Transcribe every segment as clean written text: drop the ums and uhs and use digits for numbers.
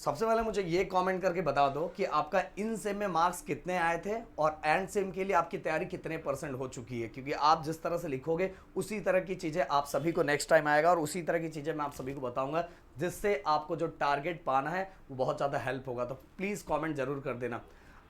सबसे पहले मुझे ये कमेंट करके बता दो कि आपका इन सेम में मार्क्स कितने आए थे और एंड सेम के लिए आपकी तैयारी कितने % हो चुकी है, क्योंकि आप जिस तरह से लिखोगे उसी तरह की चीज़ें आप सभी को नेक्स्ट टाइम आएगा और उसी तरह की चीज़ें मैं आप सभी को बताऊंगा, जिससे आपको जो टारगेट पाना है वो बहुत ज़्यादा हेल्प होगा। तो प्लीज़ कॉमेंट जरूर कर देना।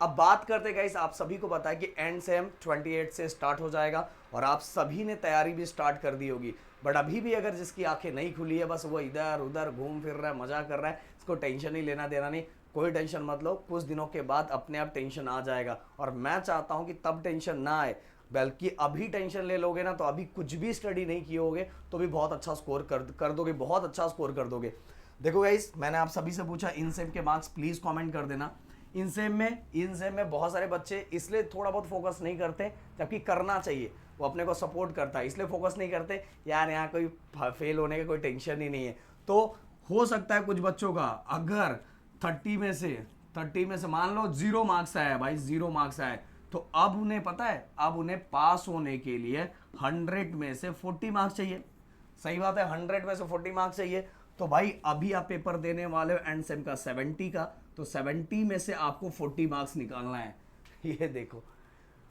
अब बात करते गाइस, आप सभी को पता है कि एंड सेम 28 से स्टार्ट हो जाएगा और आप सभी ने तैयारी भी स्टार्ट कर दी होगी। बट अभी भी अगर जिसकी आंखें नहीं खुली है, बस वो इधर उधर घूम फिर रहा है, मजा कर रहा है, इसको टेंशन ही लेना देना नहीं। कोई टेंशन मत लो, कुछ दिनों के बाद अपने आप टेंशन आ जाएगा और मैं चाहता हूं कि तब टेंशन ना आए, बल्कि अभी टेंशन ले लोगे ना तो अभी कुछ भी स्टडी नहीं किए होगे तो भी बहुत अच्छा स्कोर कर दोगे, बहुत अच्छा स्कोर कर दोगे। देखो गाइस, मैंने आप सभी से पूछा इन सेम के मार्क्स, प्लीज कमेंट कर देना। इन सेम में बहुत सारे बच्चे इसलिए थोड़ा बहुत फोकस नहीं करते, जबकि करना चाहिए, वो अपने को सपोर्ट करता है, इसलिए फोकस नहीं करते यार यहाँ कोई फेल होने का कोई टेंशन ही नहीं है। तो हो सकता है कुछ बच्चों का अगर 30 में से मान लो 0 मार्क्स आया भाई, 0 मार्क्स आए, तो अब उन्हें पता है, अब उन्हें पास होने के लिए 100 में से 40 मार्क्स चाहिए। सही बात है, 100 में से 40 मार्क्स चाहिए। तो भाई अभी आप पेपर देने वाले हो एंड सेम का 70 का, तो 70 में से आपको 40 मार्क्स निकालना है। ये देखो,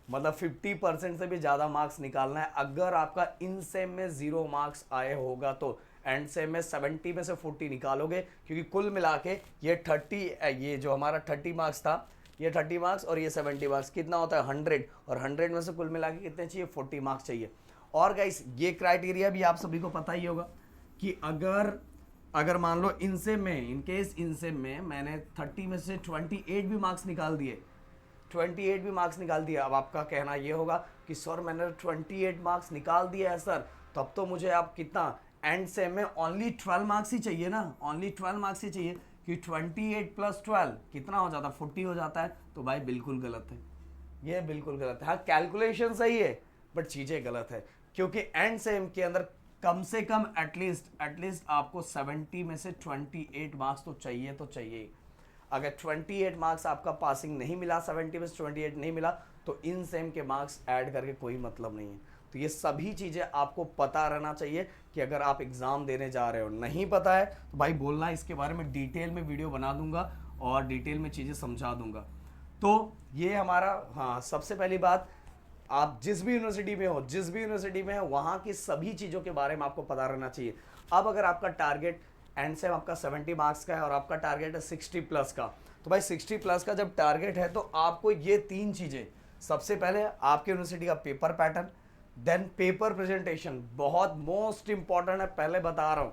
मतलब 50% से भी ज्यादा मार्क्स निकालना है। अगर आपका इन सेम में 0 मार्क्स आए होगा तो एंड सेम में 70 में से 40 निकालोगे, क्योंकि कुल मिला के ये 30, ये जो हमारा 30 मार्क्स था, ये 30 मार्क्स और ये 70 मार्क्स कितना होता है 100, और 100 में से कुल मिला के कितने चाहिए 40 मार्क्स चाहिए। और गाइस ये क्राइटेरिया भी आप सभी को पता ही होगा कि अगर मान लो इनसे में, इनकेस इनसे में मैंने 30 में से 28 भी मार्क्स निकाल दिए, 28 भी मार्क्स निकाल दिया, अब आपका कहना ये होगा कि सर मैंने 28 मार्क्स निकाल दिया है सर, तब तो मुझे आप कितना एंड सेम में ओनली 12 मार्क्स ही चाहिए ना, ओनली 12 मार्क्स ही चाहिए, कि 28 + 12 कितना हो जाता है 40 हो जाता है। तो भाई बिल्कुल गलत है, ये बिल्कुल गलत है। हाँ कैलकुलेशन सही है बट चीज़ें गलत है, क्योंकि एंड सेम के अंदर कम से कम एटलीस्ट आपको 70 में से 28 मार्क्स तो चाहिए, तो चाहिए। अगर 28 मार्क्स आपका पासिंग नहीं मिला, 70 में से 28 नहीं मिला, तो इन सेम के मार्क्स ऐड करके कोई मतलब नहीं है। तो ये सभी चीज़ें आपको पता रहना चाहिए कि अगर आप एग्ज़ाम देने जा रहे हो। नहीं पता है तो भाई बोलना, इसके बारे में डिटेल में वीडियो बना दूंगा और डिटेल में चीज़ें समझा दूंगा। तो ये हमारा, हाँ सबसे पहली बात, आप जिस भी यूनिवर्सिटी में हो वहाँ की सभी चीज़ों के बारे में आपको पता रहना चाहिए। अब अगर आपका टारगेट एंड सेम आपका 70 मार्क्स का है और आपका टारगेट है 60+ का, तो भाई 60+ का जब टारगेट है तो आपको ये 3 चीज़ें, सबसे पहले आपके यूनिवर्सिटी का paper pattern, then paper presentation, बहुत मोस्ट इंपॉर्टेंट है, पहले बता रहा हूँ,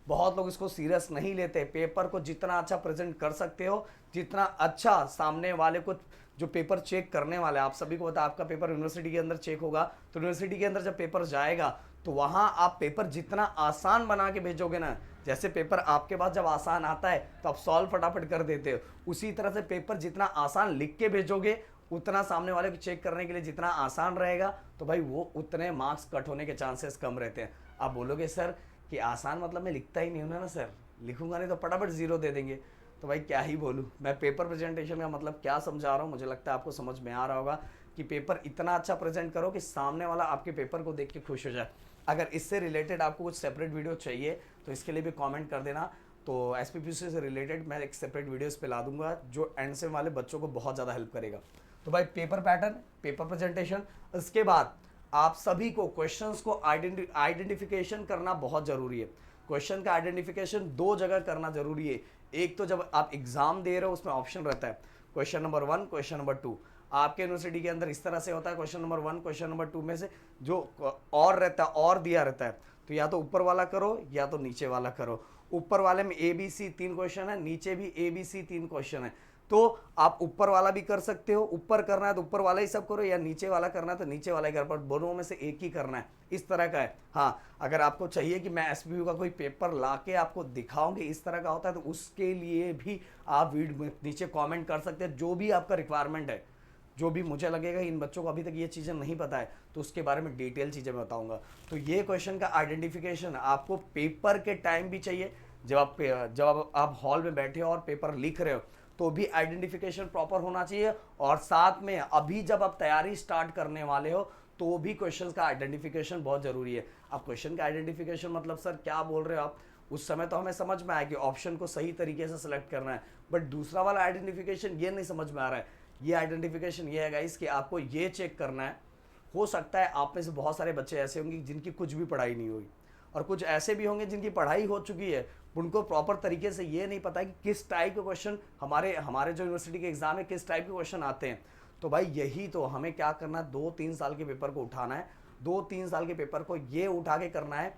बहुत लोग इसको सीरियस नहीं लेते। पेपर को जितना अच्छा प्रेजेंट कर सकते हो, जितना अच्छा सामने वाले को, जो पेपर चेक करने वाले, आप सभी को पता है आपका पेपर यूनिवर्सिटी के अंदर चेक होगा, तो यूनिवर्सिटी के अंदर जब पेपर जाएगा तो वहां आप पेपर जितना आसान बना के भेजोगे ना, जैसे पेपर आपके पास जब आसान आता है तो आप सॉल्व फटाफट कर देते हो, उसी तरह से पेपर जितना आसान लिख के भेजोगे, उतना सामने वाले को चेक करने के लिए जितना आसान रहेगा, तो भाई वो उतने मार्क्स कट होने के चांसेस कम रहते हैं। आप बोलोगे सर कि आसान मतलब मैं लिखता ही नहीं हूँ ना सर, लिखूंगा नहीं तो फटाफट 0 दे देंगे। तो भाई क्या ही बोलूँ मैं, पेपर प्रेजेंटेशन का मतलब क्या समझा रहा हूँ, मुझे लगता है आपको समझ में आ रहा होगा कि पेपर इतना अच्छा प्रेजेंट करो कि सामने वाला आपके पेपर को देख के खुश हो जाए। अगर इससे रिलेटेड आपको कुछ सेपरेट वीडियो चाहिए तो इसके लिए भी कमेंट कर देना, तो एसपीपीसी से रिलेटेड मैं एक सेपरेट वीडियो इस पे ला दूंगा जो एंड सेम वाले बच्चों को बहुत ज़्यादा हेल्प करेगा। तो भाई पेपर पैटर्न, पेपर प्रेजेंटेशन, इसके बाद आप सभी को क्वेश्चंस को आइडेंटिफिकेशन करना बहुत जरूरी है। क्वेश्चन का आइडेंटिफिकेशन 2 जगह करना जरूरी है। एक तो जब आप एग्जाम दे रहे हो उसमें ऑप्शन रहता है क्वेश्चन नंबर 1, क्वेश्चन नंबर 2। आपके यूनिवर्सिटी के अंदर इस तरह से होता है, क्वेश्चन नंबर 1, क्वेश्चन नंबर 2 में से जो और रहता है, और दिया रहता है, तो या तो ऊपर वाला करो या तो नीचे वाला करो। ऊपर वाले में ABC 3 क्वेश्चन है, नीचे भी ABC 3 क्वेश्चन है। तो आप ऊपर वाला भी कर सकते हो, ऊपर करना है तो ऊपर वाला ही सब करो, या नीचे वाला करना है तो नीचे वाला ही कर, पर दोनों में से एक ही करना है, इस तरह का है। हाँ अगर आपको चाहिए कि मैं एसपीयू का कोई पेपर लाके आपको दिखाऊं कि इस तरह का होता है, तो उसके लिए भी आप वीडियो नीचे कमेंट कर सकते हैं, जो भी आपका रिक्वायरमेंट है, जो भी मुझे लगेगा इन बच्चों को अभी तक ये चीज़ें नहीं पता है तो उसके बारे में डिटेल चीज़ें मैं बताऊंगा। तो ये क्वेश्चन का आइडेंटिफिकेशन आपको पेपर के टाइम भी चाहिए, जब आप हॉल में बैठे हो और पेपर लिख रहे हो तो भी आइडेंटिफिकेशन प्रॉपर होना चाहिए, और साथ में अभी जब आप तैयारी स्टार्ट करने वाले हो तो भी क्वेश्चन का आइडेंटिफिकेशन बहुत जरूरी है। अब क्वेश्चन का आइडेंटिफिकेशन मतलब सर क्या बोल रहे हो आप, उस समय तो हमें समझ में आया कि ऑप्शन को सही तरीके से सिलेक्ट करना है, बट दूसरा वाला आइडेंटिफिकेशन ये नहीं समझ में आ रहा है। ये आइडेंटिफिकेशन ये है गाइस कि आपको ये चेक करना है, हो सकता है आप में से बहुत सारे बच्चे ऐसे होंगे जिनकी कुछ भी पढ़ाई नहीं हुई, और कुछ ऐसे भी होंगे जिनकी पढ़ाई हो चुकी है, उनको प्रॉपर तरीके से ये नहीं पता कि किस टाइप के क्वेश्चन हमारे जो यूनिवर्सिटी के एग्जाम है किस टाइप के क्वेश्चन आते हैं। तो भाई यही तो हमें क्या करना है, 2-3 साल के पेपर को उठाना है, 2-3 साल के पेपर को ये उठा के करना है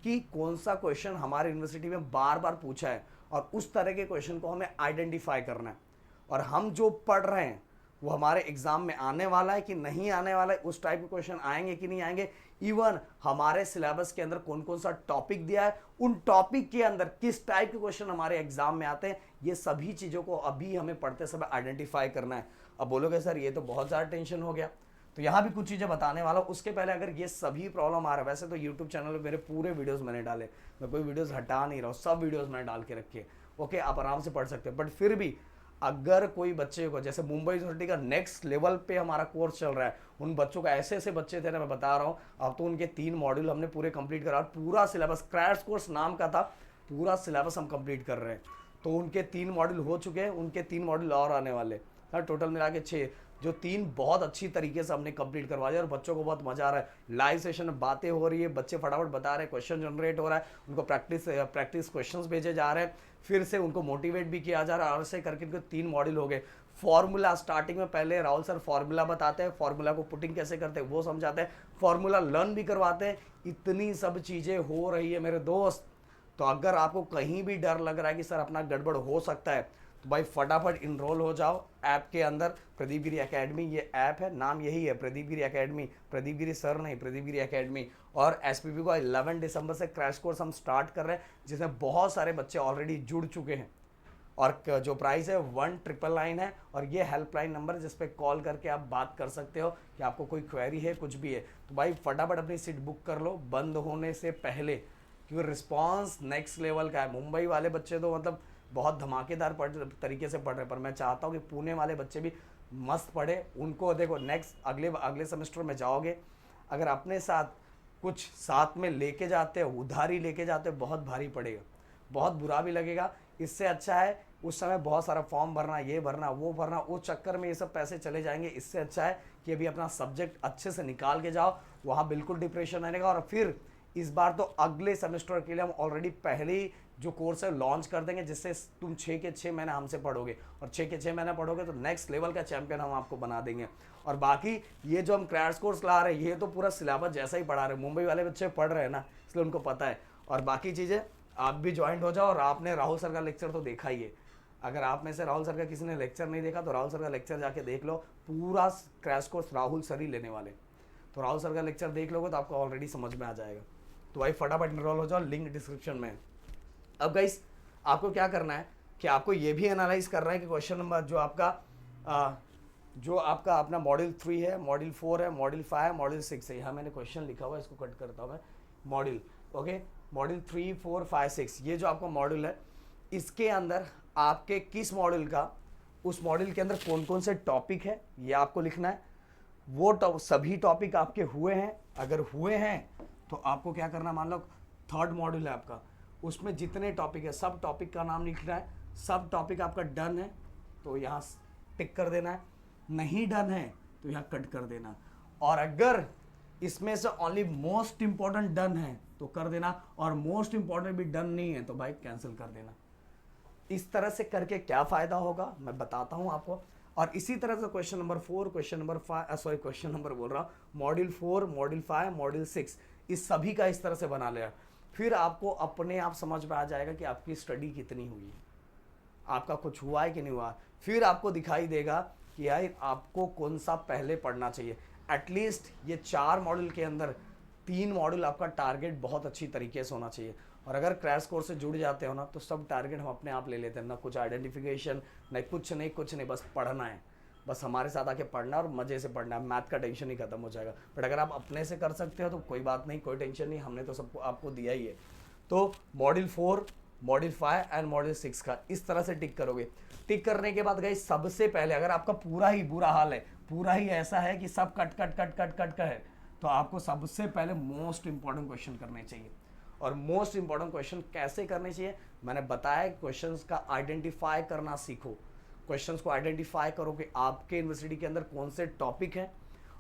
कि कौन सा क्वेश्चन हमारे यूनिवर्सिटी में बार बार पूछा है, और उस तरह के क्वेश्चन को हमें आइडेंटिफाई करना है। और हम जो पढ़ रहे हैं वो हमारे एग्जाम में आने वाला है कि नहीं आने वाला है, उस टाइप के क्वेश्चन आएंगे कि नहीं आएंगे, इवन हमारे सिलेबस के अंदर कौन कौन सा टॉपिक दिया है, उन टॉपिक के अंदर किस टाइप के क्वेश्चन हमारे एग्जाम में आते हैं, ये सभी चीज़ों को अभी हमें पढ़ते समय आइडेंटिफाई करना है। अब बोलोगे सर ये तो बहुत ज़्यादा टेंशन हो गया, तो यहाँ भी कुछ चीज़ें बताने वाला हूँ। उसके पहले अगर ये सभी प्रॉब्लम आ रहा है, वैसे तो यूट्यूब चैनल पर मेरे पूरे वीडियोज़ मैंने डाले, मैं कोई वीडियोज़ हटा नहीं रहा हूँ, सब वीडियोज़ मैंने डाल के रखे, ओके, आप आराम से पढ़ सकते हैं। बट फिर भी अगर कोई बच्चे को, जैसे मुंबई यूनिवर्सिटी का नेक्स्ट लेवल पे हमारा कोर्स चल रहा है, उन बच्चों का ऐसे ऐसे बच्चे थे ना, मैं बता रहा हूँ, अब तो उनके 3 मॉड्यूल हमने पूरे कंप्लीट करा, पूरा सिलेबस क्रैश कोर्स नाम का था, पूरा सिलेबस हम कंप्लीट कर रहे हैं। तो उनके 3 मॉड्यूल हो चुके हैं, उनके 3 मॉड्यूल और आने वाले, टोटल मिला के 6, जो 3 बहुत अच्छी तरीके से हमने कंप्लीट करवा दिया और बच्चों को बहुत मजा आ रहा है। लाइव सेशन में बातें हो रही है, बच्चे फटाफट बता रहे हैं, क्वेश्चन जनरेट हो रहा है, उनको प्रैक्टिस क्वेश्चंस भेजे जा रहे हैं, फिर से उनको मोटिवेट भी किया जा रहा है, और ऐसे करके इनको 3 मॉड्यूल हो गए। फॉर्मूला स्टार्टिंग में पहले राहुल सर फॉर्मूला बताते हैं, फॉर्मूला को पुटिंग कैसे करते हैं वो समझाते हैं, फॉर्मूला लर्न भी करवाते हैं। इतनी सब चीज़ें हो रही है मेरे दोस्त, तो अगर आपको कहीं भी डर लग रहा है कि सर अपना गड़बड़ हो सकता है, तो भाई फटाफट इनरोल हो जाओ ऐप के अंदर। प्रदीप गिरी एकेडमी ये ऐप है, नाम यही है प्रदीप गिरी एकेडमी, प्रदीप गिरी सर नहीं, प्रदीप गिरी एकेडमी। और एसपीपी को 11 दिसंबर से क्रैश कोर्स हम स्टार्ट कर रहे हैं, जिसमें बहुत सारे बच्चे ऑलरेडी जुड़ चुके हैं, और जो प्राइस है 1999 है, और ये हेल्पलाइन नंबर जिस पे कॉल करके आप बात कर सकते हो कि आपको कोई क्वेरी है, कुछ भी है। तो भाई फटाफट अपनी सीट बुक कर लो बंद होने से पहले, क्योंकि रिस्पॉन्स नेक्स्ट लेवल का है। मुंबई वाले बच्चे तो मतलब बहुत धमाकेदार तरीके से पढ़ रहे हैं, पर मैं चाहता हूँ कि पुणे वाले बच्चे भी मस्त पढ़े। उनको देखो नेक्स्ट अगले सेमेस्टर में जाओगे, अगर अपने साथ कुछ साथ में लेके जाते हो, उधारी लेके जाते हो, बहुत भारी पड़ेगा, बहुत बुरा भी लगेगा। इससे अच्छा है उस समय बहुत सारा फॉर्म भरना, ये भरना, वो भरना, उस चक्कर में ये सब पैसे चले जाएंगे। इससे अच्छा है कि अभी अपना सब्जेक्ट अच्छे से निकाल के जाओ, वहाँ बिल्कुल डिप्रेशन आएगा। और फिर इस बार तो अगले सेमेस्टर के लिए हम ऑलरेडी पहले ही जो कोर्स है लॉन्च कर देंगे, जिससे तुम 6 के 6 महीने हमसे पढ़ोगे, और 6 के 6 महीने पढ़ोगे तो नेक्स्ट लेवल का चैंपियन हम आपको बना देंगे। और बाकी ये जो हम क्रैश कोर्स ला रहे हैं, ये तो पूरा सिलेबस जैसा ही पढ़ा रहे हैं, मुंबई वाले बच्चे पढ़ रहे हैं ना, इसलिए उनको पता है। और बाकी चीज़ें आप भी ज्वाइंट हो जाओ। और आपने राहुल सर का लेक्चर तो देखा ही है, अगर आप में से राहुल सर का किसी ने लेक्चर नहीं देखा तो राहुल सर का लेक्चर जाके देख लो, पूरा क्रैश कोर्स राहुल सर ही लेने वाले। तो राहुल सर का लेक्चर देख लोगे तो आपको ऑलरेडी समझ में आ जाएगा। तो भाई फटाफट इनरोल हो जाओ, लिंक डिस्क्रिप्शन में। अब गाइस आपको क्या करना है कि आपको ये भी एनालाइज करना है कि क्वेश्चन नंबर जो आपका अपना मॉड्यूल 3 है, मॉड्यूल 4 है, मॉड्यूल 5 है, मॉड्यूल 6 है। यहाँ मैंने क्वेश्चन लिखा हुआ है, इसको कट करता हूँ मैं। मॉड्यूल ओके, मॉड्यूल 3, 4, 5, 6, ये जो आपका मॉड्यूल है, इसके अंदर आपके किस मॉड्यूल का, उस मॉड्यूल के अंदर कौन कौन से टॉपिक है ये आपको लिखना है। वो सभी टॉपिक आपके हुए हैं, अगर हुए हैं तो आपको क्या करना, मान लो 3rd मॉड्यूल है आपका, उसमें जितने टॉपिक है सब टॉपिक का नाम लिखना है। सब टॉपिक आपका डन है तो यहाँ टिक कर देना है, नहीं डन है तो यहाँ कट कर देना। और अगर इसमें से ओनली मोस्ट इंपॉर्टेंट डन है तो कर देना, और मोस्ट इंपॉर्टेंट भी डन नहीं है तो भाई कैंसिल कर देना। इस तरह से करके क्या फायदा होगा मैं बताता हूँ आपको। और इसी तरह से question number 4, question number 5, sorry question number बोल रहा हूँ, मॉड्यूल 4, मॉड्यूल 5, मॉड्यूल 6, इस सभी का इस तरह से बना लिया। फिर आपको अपने आप समझ में आ जाएगा कि आपकी स्टडी कितनी हुई है, आपका कुछ हुआ है कि नहीं हुआ। फिर आपको दिखाई देगा कि यार आपको कौन सा पहले पढ़ना चाहिए। एटलीस्ट ये 4 मॉड्यूल के अंदर 3 मॉड्यूल आपका टारगेट बहुत अच्छी तरीके से होना चाहिए। और अगर क्रैश कोर्स से जुड़ जाते हो ना तो सब टारगेट हम अपने आप ले लेते हैं, ना कुछ आइडेंटिफिकेशन, ना कुछ नहीं, बस पढ़ना है, बस हमारे साथ आके पढ़ना और मज़े से पढ़ना है, मैथ का टेंशन ही खत्म हो जाएगा। बट अगर आप अपने से कर सकते हो तो कोई बात नहीं, कोई टेंशन नहीं, हमने तो सबको आपको दिया ही है। तो मॉड्यूल 4, मॉड्यूल 5 एंड मॉड्यूल 6 का इस तरह से टिक करोगे। टिक करने के बाद गाइस सबसे पहले अगर आपका पूरा ही बुरा हाल है, पूरा ही ऐसा है कि सब कट का है, तो आपको सबसे पहले मोस्ट इंपॉर्टेंट क्वेश्चन करने चाहिए। और मोस्ट इंपॉर्टेंट क्वेश्चन कैसे करने चाहिए मैंने बताया। क्वेश्चंस का आइडेंटिफाई करना सीखो, क्वेश्चंस को आइडेंटिफाई करो कि आपके यूनिवर्सिटी के अंदर कौन से टॉपिक हैं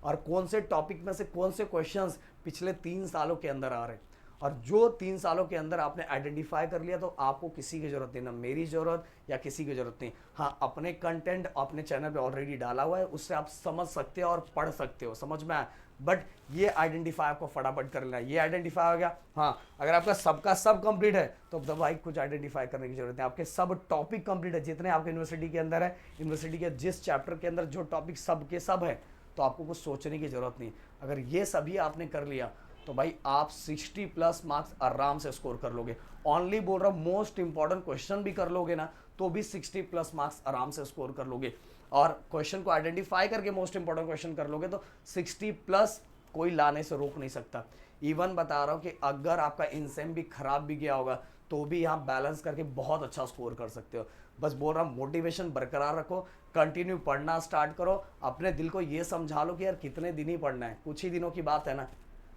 और कौन से टॉपिक में से कौन से क्वेश्चंस पिछले 3 सालों के अंदर आ रहे हैं। और जो 3 सालों के अंदर आपने आइडेंटिफाई कर लिया तो आपको किसी की जरूरत नहीं, ना मेरी जरूरत या किसी की जरूरत नहीं। हाँ, अपने कंटेंट अपने चैनल पे ऑलरेडी डाला हुआ है, उससे आप समझ सकते हो और पढ़ सकते हो, समझ में आया। बट ये आइडेंटिफाई आपको फटाफट कर लेना है। ये आइडेंटिफाई हो गया। हाँ, अगर आपका सबका सब कंप्लीट है तो भाई कुछ आइडेंटिफाई करने की जरूरत है। आपके सब टॉपिक कंप्लीट है जितने आपके यूनिवर्सिटी के अंदर है, यूनिवर्सिटी के जिस चैप्टर के अंदर जो टॉपिक सब के सब है, तो आपको कुछ सोचने की जरूरत नहीं। अगर ये सभी आपने कर लिया तो भाई आप 60+ मार्क्स आराम से स्कोर कर लोगे। ओनली बोल रहा हूँ मोस्ट इंपॉर्टेंट क्वेश्चन भी कर लोगे ना तो भी 60+ मार्क्स आराम से स्कोर कर लोगे। और क्वेश्चन को आइडेंटिफाई करके मोस्ट इंपॉर्टेंट क्वेश्चन कर लोगे तो 60+ कोई लाने से रोक नहीं सकता। इवन बता रहा हूँ कि अगर आपका इनसेम भी खराब भी गया होगा तो भी यहाँ बैलेंस करके बहुत अच्छा स्कोर कर सकते हो। बस बोल रहा हूँ मोटिवेशन बरकरार रखो, कंटिन्यू पढ़ना स्टार्ट करो। अपने दिल को ये समझा लो कि यार कितने दिन ही पढ़ना है, कुछ ही दिनों की बात है ना,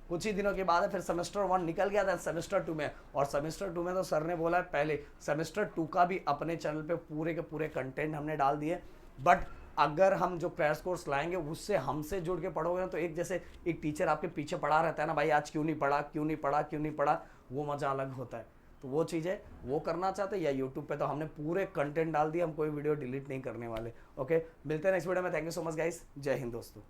कुछ ही दिनों के बाद है। फिर सेमेस्टर 1 निकल गया था, सेमेस्टर 2 में, और सेमेस्टर 2 में तो सर ने बोला है पहले सेमेस्टर 2 का भी अपने चैनल पे पूरे के पूरे कंटेंट हमने डाल दिए। बट अगर हम जो क्रैश कोर्स लाएंगे उससे हमसे जुड़ के पढ़ोगे ना तो एक जैसे एक टीचर आपके पीछे पढ़ा रहता है ना, भाई आज क्यों नहीं पढ़ा, क्यों नहीं पढ़ा, क्यों नहीं पढ़ा, वो मजा अलग होता है। तो वो चीज़ है, वो करना चाहते हैं या यूट्यूब पे तो हमने पूरे कंटेंट डाल दिया, हम कोई वीडियो डिलीट नहीं करने वाले। ओके, मिलते हैं नेक्स्ट वीडियो में। Thank you so much guys, जय हिंद दोस्तों।